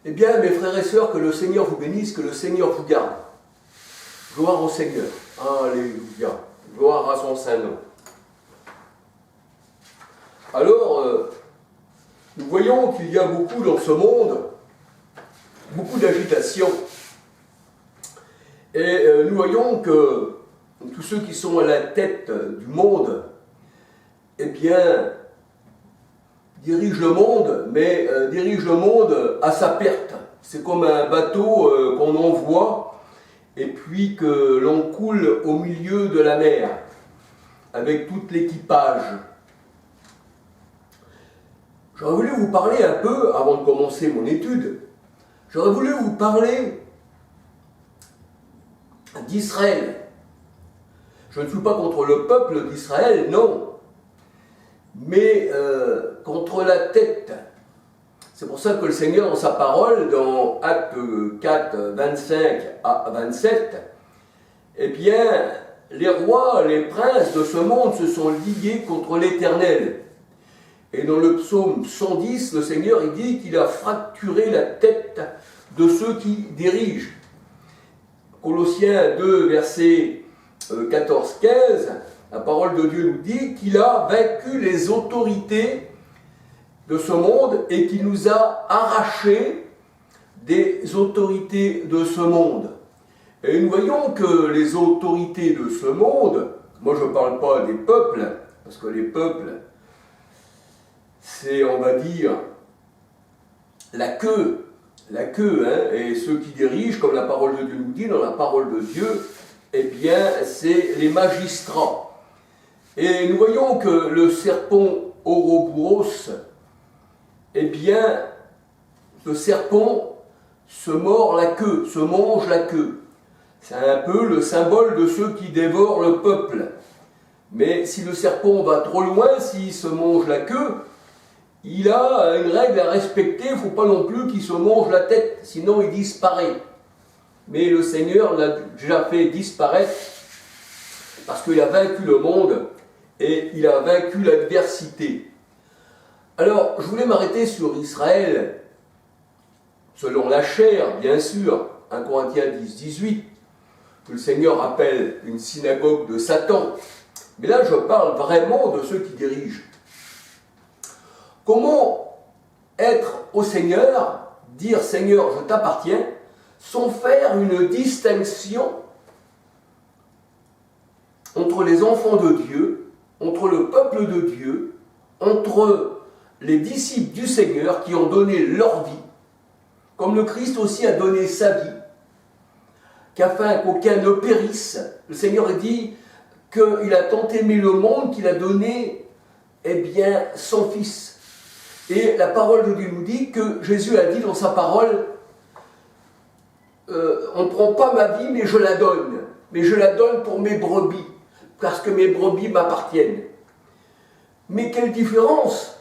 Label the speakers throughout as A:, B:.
A: Eh bien, mes frères et sœurs, que le Seigneur vous bénisse, que le Seigneur vous garde. Gloire au Seigneur. Alléluia. Gloire à son saint nom. Alors, nous voyons qu'il y a beaucoup dans ce monde, beaucoup d'agitation. Et nous voyons que tous ceux qui sont à la tête du monde, eh bien, dirigent le monde, mais dirigent le monde à sa perte. C'est comme un bateau qu'on envoie et puis que l'on coule au milieu de la mer avec tout l'équipage. J'aurais voulu vous parler un peu, avant de commencer mon étude, j'aurais voulu vous parler d'Israël. Je ne suis pas contre le peuple d'Israël, non, mais contre la tête. C'est pour ça que le Seigneur, dans sa parole, dans Actes 4, 25 à 27, eh bien, les rois, les princes de ce monde se sont ligués contre l'Éternel. Et dans le psaume 110, le Seigneur il dit qu'il a fracturé la tête de ceux qui dirigent. Colossiens 2, versets 14-15, la parole de Dieu nous dit qu'il a vaincu les autorités de ce monde et qu'il nous a arrachés des autorités de ce monde. Et nous voyons que les autorités de ce monde, moi je ne parle pas des peuples, parce que les peuples, c'est, on va dire, la queue, et ceux qui dirigent, comme la parole de Dieu nous dit, dans la parole de Dieu, eh bien, c'est les magistrats. Et nous voyons que le serpent Ouroboros, eh bien, le serpent se mord la queue, se mange la queue. C'est un peu le symbole de ceux qui dévorent le peuple. Mais si le serpent va trop loin, s'il se mange la queue, il a une règle à respecter, il ne faut pas non plus qu'il se mange la tête, sinon il disparaît. Mais le Seigneur l'a déjà fait disparaître parce qu'il a vaincu le monde et il a vaincu l'adversité. Alors, je voulais m'arrêter sur Israël, selon la chair, bien sûr, 1 Corinthiens 10, 18, que le Seigneur appelle une synagogue de Satan. Mais là, je parle vraiment de ceux qui dirigent. Comment être au Seigneur, dire « Seigneur, je t'appartiens », sans faire une distinction entre les enfants de Dieu, entre le peuple de Dieu, entre les disciples du Seigneur qui ont donné leur vie, comme le Christ aussi a donné sa vie, qu'afin qu'aucun ne périsse. Le Seigneur dit qu'il a tant aimé le monde qu'il a donné, eh bien, son Fils. Et la parole de Dieu nous dit que Jésus a dit dans sa parole, on ne prend pas ma vie, mais je la donne. Mais je la donne pour mes brebis, parce que mes brebis m'appartiennent. Mais quelle différence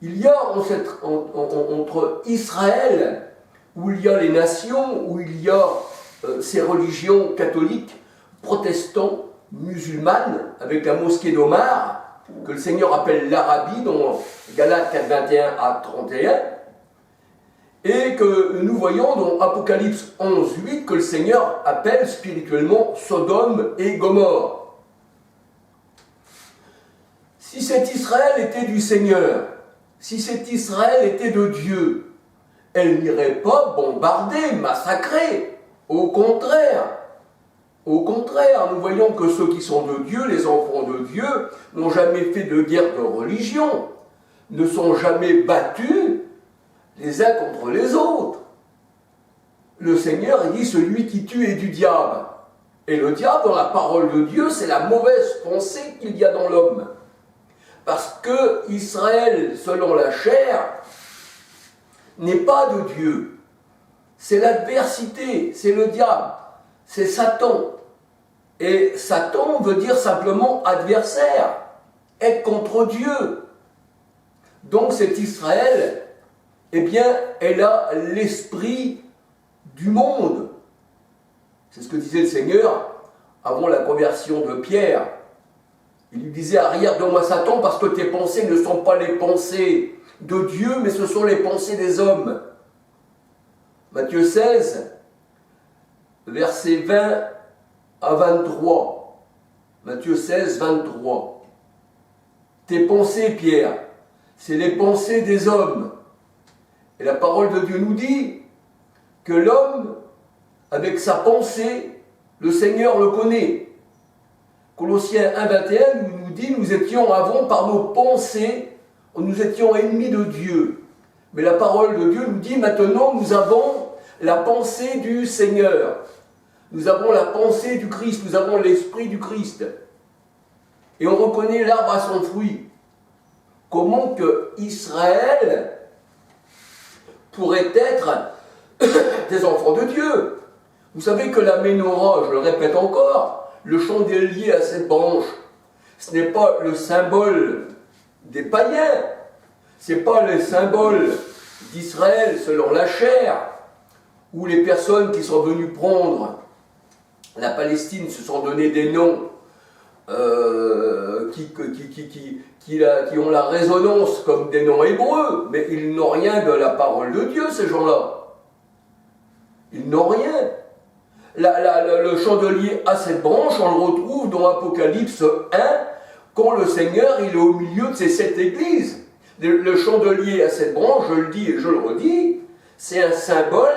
A: il y a entre Israël, où il y a les nations, où il y a ces religions catholiques, protestants, musulmanes, avec la mosquée d'Omar, que le Seigneur appelle l'Arabie, dans Galates 4, 21 à 31, et que nous voyons dans Apocalypse 11, 8, que le Seigneur appelle spirituellement Sodome et Gomorrhe. Si cet Israël était du Seigneur, si cet Israël était de Dieu, elle n'irait pas bombarder, massacrer. Au contraire, nous voyons que ceux qui sont de Dieu, les enfants de Dieu, n'ont jamais fait de guerre de religion, ne sont jamais battus les uns contre les autres. Le Seigneur il dit, celui qui tue est du diable. Et le diable, dans la parole de Dieu, c'est la mauvaise pensée qu'il y a dans l'homme. Parce que Israël, selon la chair, n'est pas de Dieu. C'est l'adversité, c'est le diable, c'est Satan. Et Satan veut dire simplement adversaire, être contre Dieu. Donc cet Israël, eh bien, elle a l'esprit du monde. C'est ce que disait le Seigneur avant la conversion de Pierre. Il lui disait, arrière de moi Satan, parce que tes pensées ne sont pas les pensées de Dieu, mais ce sont les pensées des hommes. Matthieu 16, versets 20 à 23. Matthieu 16, 23. Tes pensées, Pierre, c'est les pensées des hommes. Et la parole de Dieu nous dit que l'homme, avec sa pensée, le Seigneur le connaît. Colossiens 1, 21 nous dit, nous étions avant par nos pensées, nous étions ennemis de Dieu. Mais la parole de Dieu nous dit, maintenant nous avons la pensée du Seigneur. Nous avons la pensée du Christ, nous avons l'esprit du Christ. Et on reconnaît l'arbre à son fruit. Comment que Israël pourrait être des enfants de Dieu? Vous savez que la Ménorah, je le répète encore, le chandelier à 7 branches, ce n'est pas le symbole des païens, ce n'est pas le symbole d'Israël selon la chair, où les personnes qui sont venues prendre la Palestine se sont donné des noms qui ont la résonance comme des noms hébreux, mais ils n'ont rien de la parole de Dieu, ces gens-là. Ils n'ont rien. Le chandelier à 7 branches, on le retrouve dans Apocalypse 1, quand le Seigneur il est au milieu de ces 7 églises. Le chandelier à 7 branches, je le dis et je le redis, c'est un symbole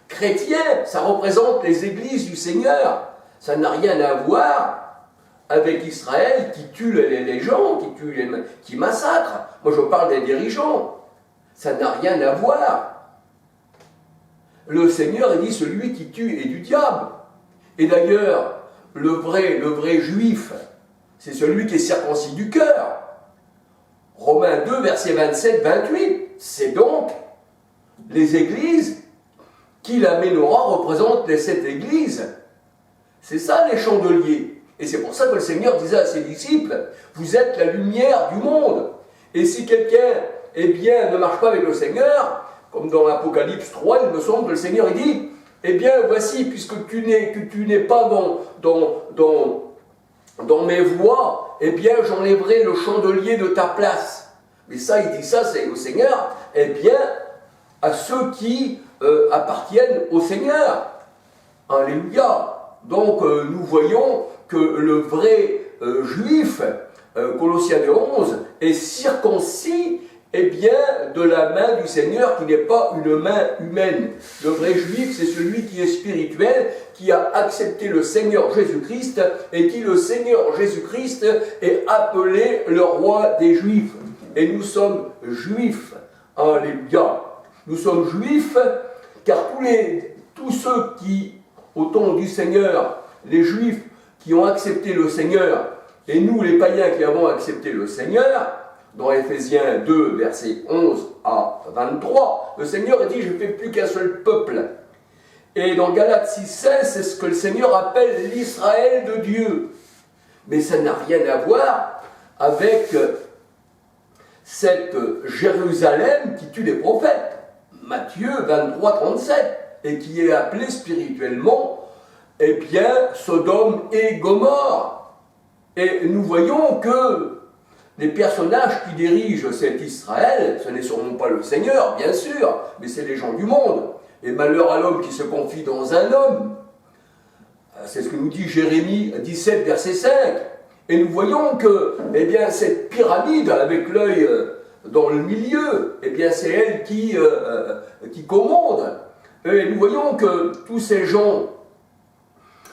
A: chrétien, ça représente les églises du Seigneur. Ça n'a rien à voir avec Israël qui tue les gens, qui massacre. Moi je parle des dirigeants. Ça n'a rien à voir. Le Seigneur, il dit, celui qui tue est du diable. Et d'ailleurs, le vrai juif, c'est celui qui est circoncis du cœur. Romains 2, versets 27-28. C'est donc les églises qui, la Ménorah, représente les 7 églises. C'est ça les chandeliers. Et c'est pour ça que le Seigneur disait à ses disciples, vous êtes la lumière du monde. Et si quelqu'un, ne marche pas avec le Seigneur, comme dans l'Apocalypse 3, il me semble que le Seigneur il dit, eh bien voici, puisque tu n'es pas dans mes voies, eh bien j'enlèverai le chandelier de ta place. Mais ça, il dit ça, c'est au Seigneur, eh bien à ceux qui appartiennent au Seigneur. Alléluia. Donc nous voyons que le vrai juif, Colossiens 11, est circoncis de la main du Seigneur qui n'est pas une main humaine. Le vrai juif, c'est celui qui est spirituel, qui a accepté le Seigneur Jésus-Christ et qui, le Seigneur Jésus-Christ, est appelé le roi des Juifs. Et nous sommes juifs. Alléluia. Nous sommes juifs car tous ceux qui, au temps du Seigneur, les Juifs qui ont accepté le Seigneur, et nous les païens qui avons accepté le Seigneur, dans Éphésiens 2, versets 11 à 23, le Seigneur a dit « Je ne fais plus qu'un seul peuple ». Et dans Galates 6, 16, c'est ce que le Seigneur appelle l'Israël de Dieu. Mais ça n'a rien à voir avec cette Jérusalem qui tue les prophètes. Matthieu 23, 37, et qui est appelée spirituellement, Sodome et Gomorrhe. Et nous voyons que les personnages qui dirigent cet Israël, ce n'est sûrement pas le Seigneur, bien sûr, mais c'est les gens du monde. Et malheur à l'homme qui se confie dans un homme. C'est ce que nous dit Jérémie 17, verset 5. Et nous voyons que, cette pyramide avec l'œil dans le milieu, c'est elle qui commande. Et nous voyons que tous ces gens,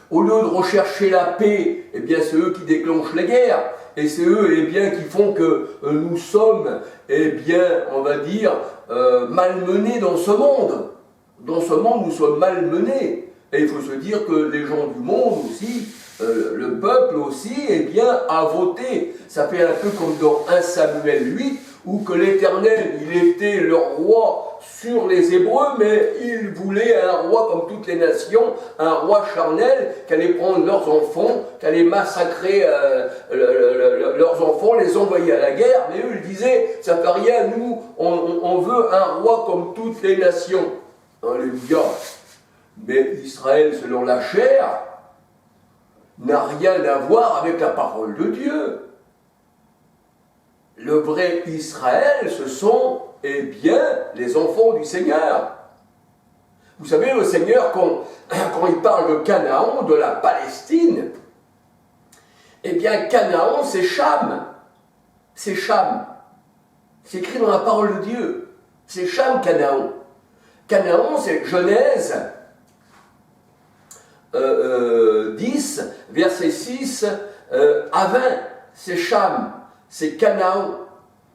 A: au lieu de rechercher la paix, c'est eux qui déclenchent les guerres. Et c'est eux qui font que nous sommes, on va dire, malmenés dans ce monde. Dans ce monde, nous sommes malmenés. Et il faut se dire que les gens du monde aussi, le peuple aussi, a voté. Ça fait un peu comme dans 1 Samuel 8, où que l'Éternel, il était le roi sur les Hébreux, mais il voulait un roi comme toutes les nations, un roi charnel, qui allait prendre leurs enfants, qui allait massacrer leurs enfants, les envoyer à la guerre, mais eux, ils disaient, ça fait rien, nous, on veut un roi comme toutes les nations. Alléluia. Mais Israël, selon la chair, n'a rien à voir avec la parole de Dieu. Le vrai Israël, ce sont, eh bien, les enfants du Seigneur. Vous savez, le Seigneur, quand il parle de Canaan, de la Palestine, eh bien, Canaan, c'est Cham. C'est Cham. C'est écrit dans la parole de Dieu. C'est Cham, Canaan. Canaan, c'est Genèse 10, verset 6 à 20. C'est Cham. C'est Canaan.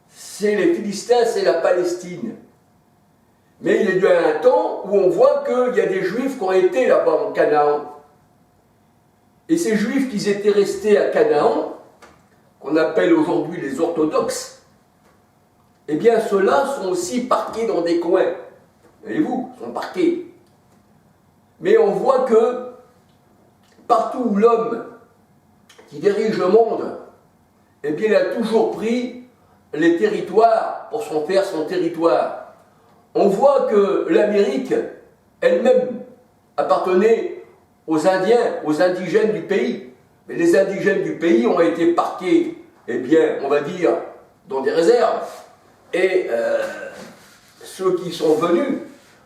A: C'est les Philistins, c'est la Palestine. Mais il y a eu un temps où on voit qu'il y a des Juifs qui ont été là-bas en Canaan. Et ces Juifs qui étaient restés à Canaan, qu'on appelle aujourd'hui les orthodoxes, eh bien ceux-là sont aussi parqués dans des coins. Voyez-vous, sont parqués. Mais on voit que partout où l'homme qui dirige le monde, eh bien il a toujours pris les territoires pour s'en faire son territoire. On voit que l'Amérique elle-même appartenait aux Indiens, aux indigènes du pays. Mais les indigènes du pays ont été parqués, eh bien, on va dire, dans des réserves. Et ceux qui sont venus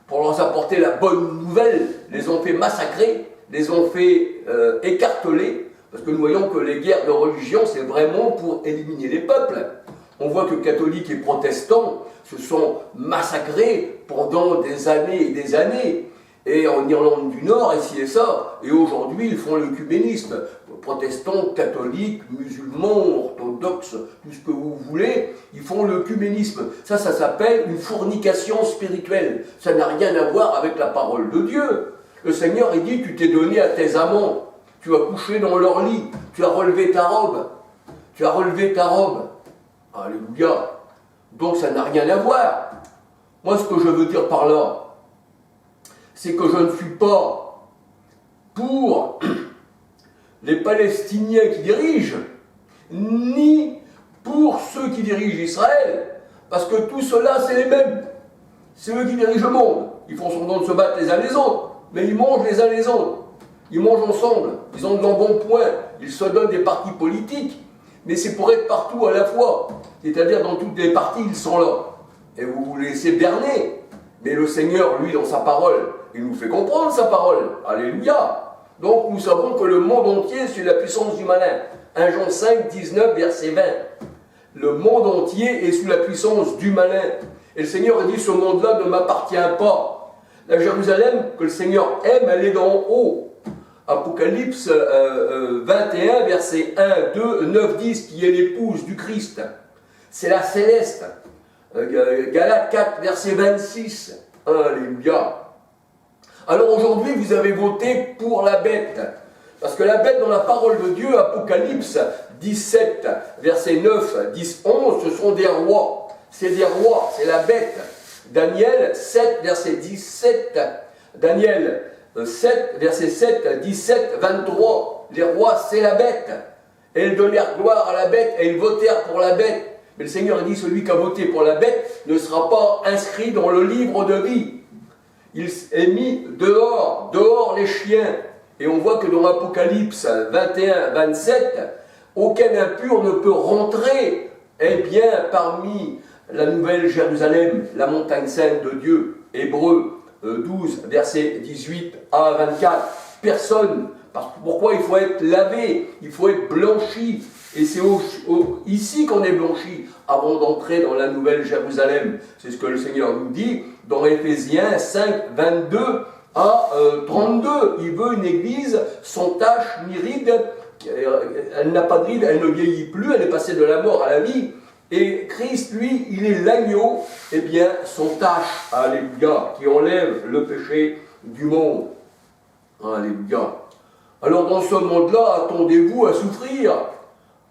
A: pour leur apporter la bonne nouvelle les ont fait massacrer, les ont fait écarteler, parce que nous voyons que les guerres de religion, c'est vraiment pour éliminer les peuples. On voit que catholiques et protestants se sont massacrés pendant des années et des années. Et en Irlande du Nord, ici et ça. Et aujourd'hui, ils font l'œcuménisme. Protestants, catholiques, musulmans, orthodoxes, tout ce que vous voulez, ils font l'œcuménisme. Ça s'appelle une fornication spirituelle. Ça n'a rien à voir avec la parole de Dieu. Le Seigneur, il dit, tu t'es donné à tes amants. Tu as couché dans leur lit. Tu as relevé ta robe. Tu as relevé ta robe. Alléluia. Donc ça n'a rien à voir. Moi, ce que je veux dire par là, c'est que je ne suis pas pour les Palestiniens qui dirigent, ni pour ceux qui dirigent Israël, parce que tout cela, c'est les mêmes. C'est eux qui dirigent le monde. Ils font semblant de se battre les uns les autres, mais ils mangent les uns les autres. Ils mangent ensemble, ils ont d'embonpoint, ils se donnent des partis politiques, mais c'est pour être partout à la fois. C'est-à-dire dans toutes les parties, ils sont là. Et vous vous laissez berner. Mais le Seigneur, lui, dans sa parole, il nous fait comprendre sa parole. Alléluia. Donc nous savons que le monde entier est sous la puissance du malin. 1 Jean 5, 19, verset 20. Le monde entier est sous la puissance du malin. Et le Seigneur dit, ce monde-là ne m'appartient pas. La Jérusalem que le Seigneur aime, elle est d'en haut. Apocalypse 21, verset 1, 2, 9, 10, qui est l'épouse du Christ. C'est la céleste. Galates 4, verset 26. Alléluia. Alors aujourd'hui, vous avez voté pour la bête. Parce que la bête, dans la parole de Dieu, Apocalypse 17, verset 9, 10, 11, ce sont des rois. C'est des rois, c'est la bête. Daniel 7, verset 17. Daniel 7, verset 7, 17, 23. Les rois, c'est la bête. Et ils donnèrent gloire à la bête et ils votèrent pour la bête. Mais le Seigneur dit, celui qui a voté pour la bête ne sera pas inscrit dans le livre de vie. Il est mis dehors les chiens. Et on voit que dans l'Apocalypse 21, 27, aucun impur ne peut rentrer, eh bien, parmi la nouvelle Jérusalem, la montagne sainte de Dieu. Hébreux 12, verset 18 à 24. Personne. Pourquoi il faut être lavé, il faut être blanchi. Et c'est ici qu'on est blanchi avant d'entrer dans la nouvelle Jérusalem. C'est ce que le Seigneur nous dit dans Éphésiens 5, 22 à 32. Il veut une église sans tache ni ride. Elle n'a pas de ride, elle ne vieillit plus, elle est passée de la mort à la vie. Et Christ, lui, il est l'agneau, eh bien, sans tache, alléluia, qui enlève le péché du monde. Alléluia. Alors dans ce monde-là, attendez-vous à souffrir.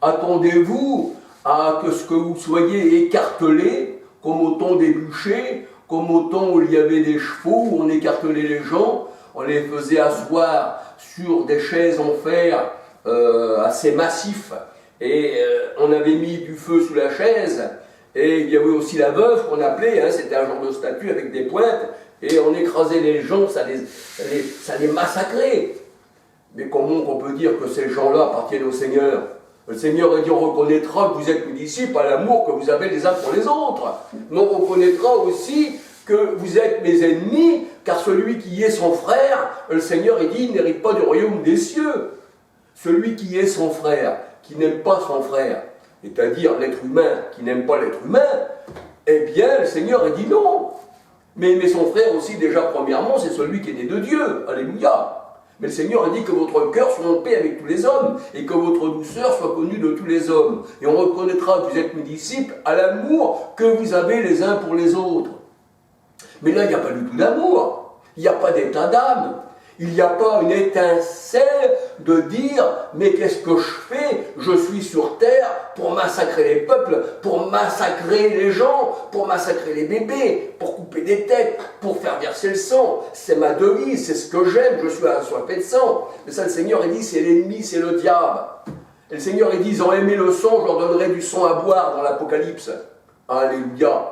A: Attendez-vous à ce que vous soyez écartelés, comme au temps des bûchers, comme au temps où il y avait des chevaux, où on écartelait les gens, on les faisait asseoir sur des chaises en fer assez massifs, et on avait mis du feu sous la chaise, et il y avait aussi la veuve qu'on appelait, c'était un genre de statue avec des pointes, et on écrasait les gens, ça les massacrait. Mais comment on peut dire que ces gens-là appartiennent au Seigneur? Le Seigneur a dit, on reconnaîtra que vous êtes mes disciples à l'amour que vous avez les uns pour les autres. Mais on reconnaîtra aussi que vous êtes mes ennemis, car celui qui est son frère, le Seigneur a dit, n'hérite pas du royaume des cieux. Celui qui est son frère, qui n'aime pas son frère, c'est-à-dire l'être humain qui n'aime pas l'être humain, eh bien, le Seigneur a dit non. Mais aimer son frère aussi, déjà, premièrement, c'est celui qui est né de Dieu. Alléluia. Mais le Seigneur a dit que votre cœur soit en paix avec tous les hommes et que votre douceur soit connue de tous les hommes. Et on reconnaîtra que vous êtes mes disciples à l'amour que vous avez les uns pour les autres. Mais là, il n'y a pas du tout d'amour. Il n'y a pas d'état d'âme. Il n'y a pas une étincelle de dire « Mais qu'est-ce que je fais? Je suis sur terre pour massacrer les peuples, pour massacrer les gens, pour massacrer les bébés, pour couper des têtes, pour faire verser le sang. C'est ma devise, c'est ce que j'aime, je suis assoiffé de sang. » Mais ça, le Seigneur a dit « C'est l'ennemi, c'est le diable. » Et le Seigneur a dit « Ils ont aimé le sang, je leur donnerai du sang à boire dans l'Apocalypse. » Alléluia.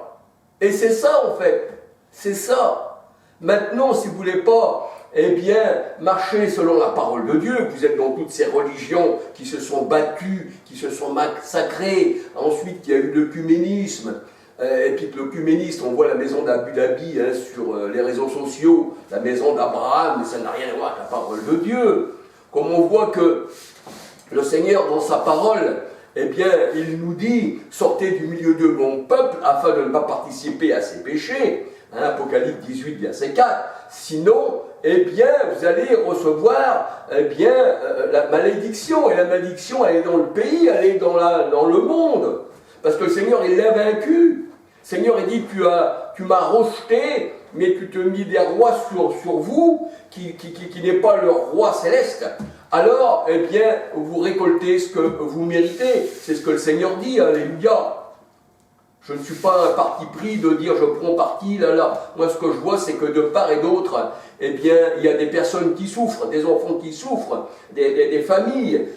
A: Et c'est ça, en fait. C'est ça. Maintenant, si vous ne voulez pas... eh bien, marchez selon la parole de Dieu, que vous êtes dans toutes ces religions qui se sont battues, qui se sont massacrées, ensuite il y a eu l'œcuménisme, et puis l'œcuménisme, on voit la maison d'Abu Dhabi sur les réseaux sociaux, la maison d'Abraham, mais ça n'a rien à voir avec la parole de Dieu. Comme on voit que le Seigneur, dans sa parole, eh bien, il nous dit, sortez du milieu de mon peuple, afin de ne pas participer à ses péchés, Apocalypse 18, verset 4, sinon, eh bien, vous allez recevoir, eh bien, la malédiction. Et la malédiction, elle est dans le pays, elle est dans le monde. Parce que le Seigneur, il l'a vaincu. Le Seigneur, il dit, tu m'as rejeté, mais tu te mis des rois sur vous, qui n'est pas le roi céleste. Alors, eh bien, vous récoltez ce que vous méritez. C'est ce que le Seigneur dit, alléluia. Je ne suis pas un parti pris de dire je prends parti, là. Moi, ce que je vois, c'est que de part et d'autre, eh bien, il y a des personnes qui souffrent, des enfants qui souffrent, des familles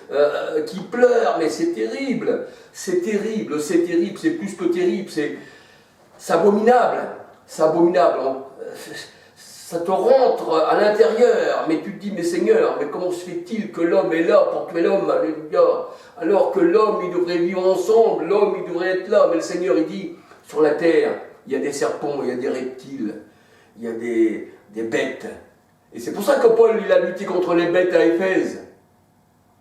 A: qui pleurent, mais c'est terrible, c'est terrible, c'est terrible, c'est plus que terrible, c'est abominable, c'est abominable. Ça te rentre à l'intérieur, mais tu te dis, mais Seigneur, mais comment se fait-il que l'homme est là pour tuer l'homme, alléluia, alors que l'homme, il devrait vivre ensemble, l'homme, il devrait être là, mais le Seigneur, il dit, sur la terre, il y a des serpents, il y a des reptiles, il y a des bêtes. Et c'est pour ça que Paul, il a lutté contre les bêtes à Éphèse.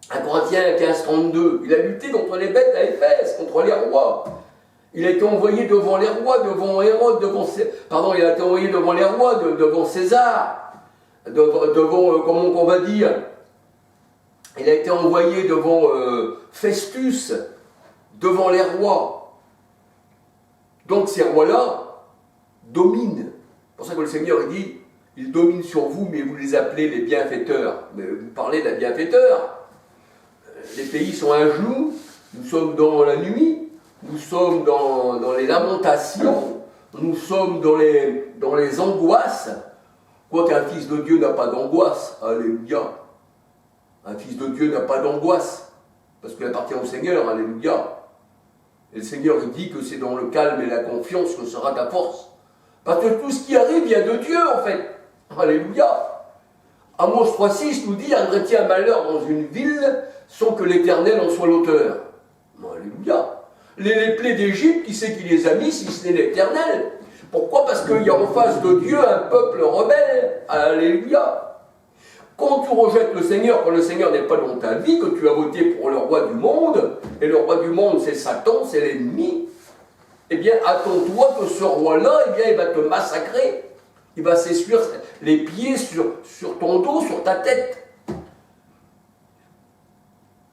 A: 1 Corinthiens 15, 32, il a lutté contre les bêtes à Éphèse, contre les rois. Il a été envoyé devant les rois, devant Hérode, il a été envoyé devant les rois, devant César, devant, comment on va dire, il a été envoyé devant Festus, devant les rois. Donc ces rois-là dominent. C'est pour ça que le Seigneur il dit, il domine sur vous, mais vous les appelez les bienfaiteurs. Mais vous parlez d'un bienfaiteur. Les pays sont à genoux, nous sommes dans la nuit. Nous sommes dans les lamentations, nous sommes dans les angoisses, quoiqu'un fils de Dieu n'a pas d'angoisse, alléluia. Un fils de Dieu n'a pas d'angoisse, parce qu'il appartient au Seigneur, alléluia. Et le Seigneur il dit que c'est dans le calme et la confiance que sera ta force. Parce que tout ce qui arrive vient de Dieu, en fait, alléluia. Amos 3,6 nous dit, arriverait-il un malheur dans une ville sans que l'Éternel en soit l'auteur? Alléluia. Les plaies d'Égypte, qui c'est qui les a mis si ce n'est l'Éternel? Pourquoi? Parce qu'il y a en face de Dieu un peuple rebelle. Alléluia. Quand tu rejettes le Seigneur, quand le Seigneur n'est pas dans ta vie, que tu as voté pour le roi du monde, et le roi du monde c'est Satan, c'est l'ennemi, eh bien attends-toi que ce roi-là, eh bien il va te massacrer. Il va s'essuyer les pieds sur ton dos, sur ta tête.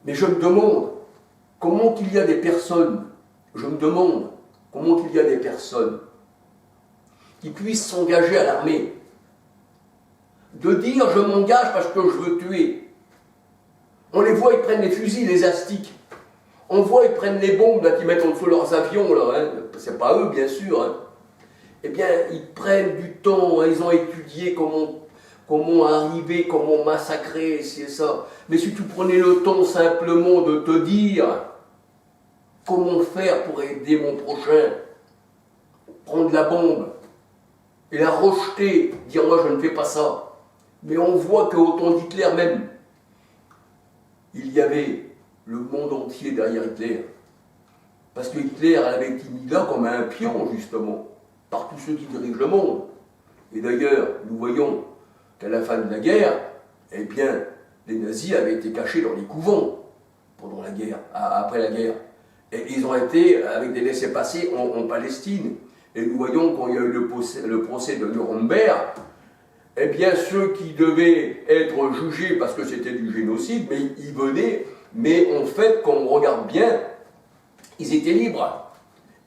A: Mais je me demande, comment qu'il y a des personnes, qui puissent s'engager à l'armée, de dire je m'engage parce que je veux tuer. On les voit, ils prennent les fusils, les astiques. On voit, ils prennent les bombes là, qu'ils mettent en dessous leurs avions, là, c'est pas eux bien sûr. Eh bien, ils prennent du temps, ils ont étudié comment arriver, comment massacrer, c'est ça. Mais si tu prenais le temps simplement de te dire comment faire pour aider mon prochain, prendre la bombe et la rejeter, dire moi je ne fais pas ça. Mais on voit qu'au temps d'Hitler même, il y avait le monde entier derrière Hitler. Parce que Hitler avait été mis là comme un pion, justement, par tous ceux qui dirigent le monde. Et d'ailleurs, nous voyons qu'à la fin de la guerre, eh bien, les nazis avaient été cachés dans les couvents pendant la guerre, après la guerre. Et ils ont été avec des laissez-passer en Palestine. Et nous voyons quand il y a eu le procès de Nuremberg, eh bien, ceux qui devaient être jugés parce que c'était du génocide, mais ils venaient, mais en fait, quand on regarde bien, ils étaient libres.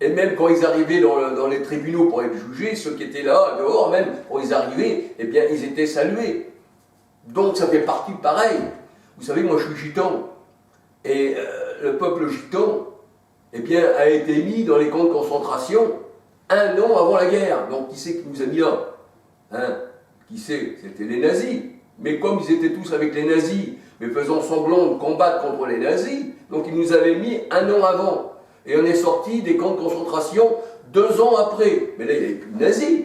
A: Et même quand ils arrivaient dans les tribunaux pour être jugés, ceux qui étaient là, dehors même, quand ils arrivaient, eh bien, ils étaient salués. Donc ça fait partie pareil. Vous savez, moi je suis gitan. Et le peuple gitan, eh bien, a été mis dans les camps de concentration 1 an avant la guerre. Donc qui c'est qui nous a mis là, hein? Qui c'est? C'était les nazis. Mais comme ils étaient tous avec les nazis, mais faisant semblant de combattre contre les nazis, donc ils nous avaient mis 1 an avant. Et on est sorti des camps de concentration 2 ans après. Mais là, il n'y avait plus de nazis.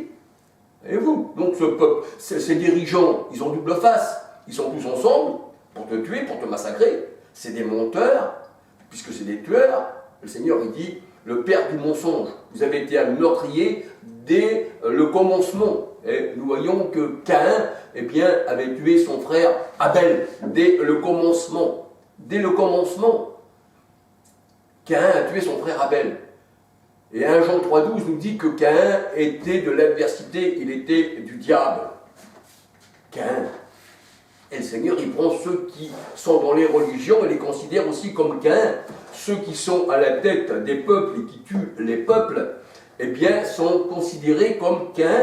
A: Voyez-vous? Donc ce peuple, ces dirigeants, ils ont double face. Ils sont tous ensemble pour te tuer, pour te massacrer. C'est des menteurs, puisque c'est des tueurs. Le Seigneur, il dit, le père du mensonge. Vous avez été un meurtrier dès le commencement. Et nous voyons que Caïn, eh bien, avait tué son frère Abel dès le commencement. Dès le commencement. Caïn a tué son frère Abel. Et 1 Jean 3,12 nous dit que Caïn était de l'adversité, il était du diable. Caïn. Et le Seigneur, il prend ceux qui sont dans les religions et les considère aussi comme Caïn. Ceux qui sont à la tête des peuples et qui tuent les peuples, eh bien, sont considérés comme Caïn.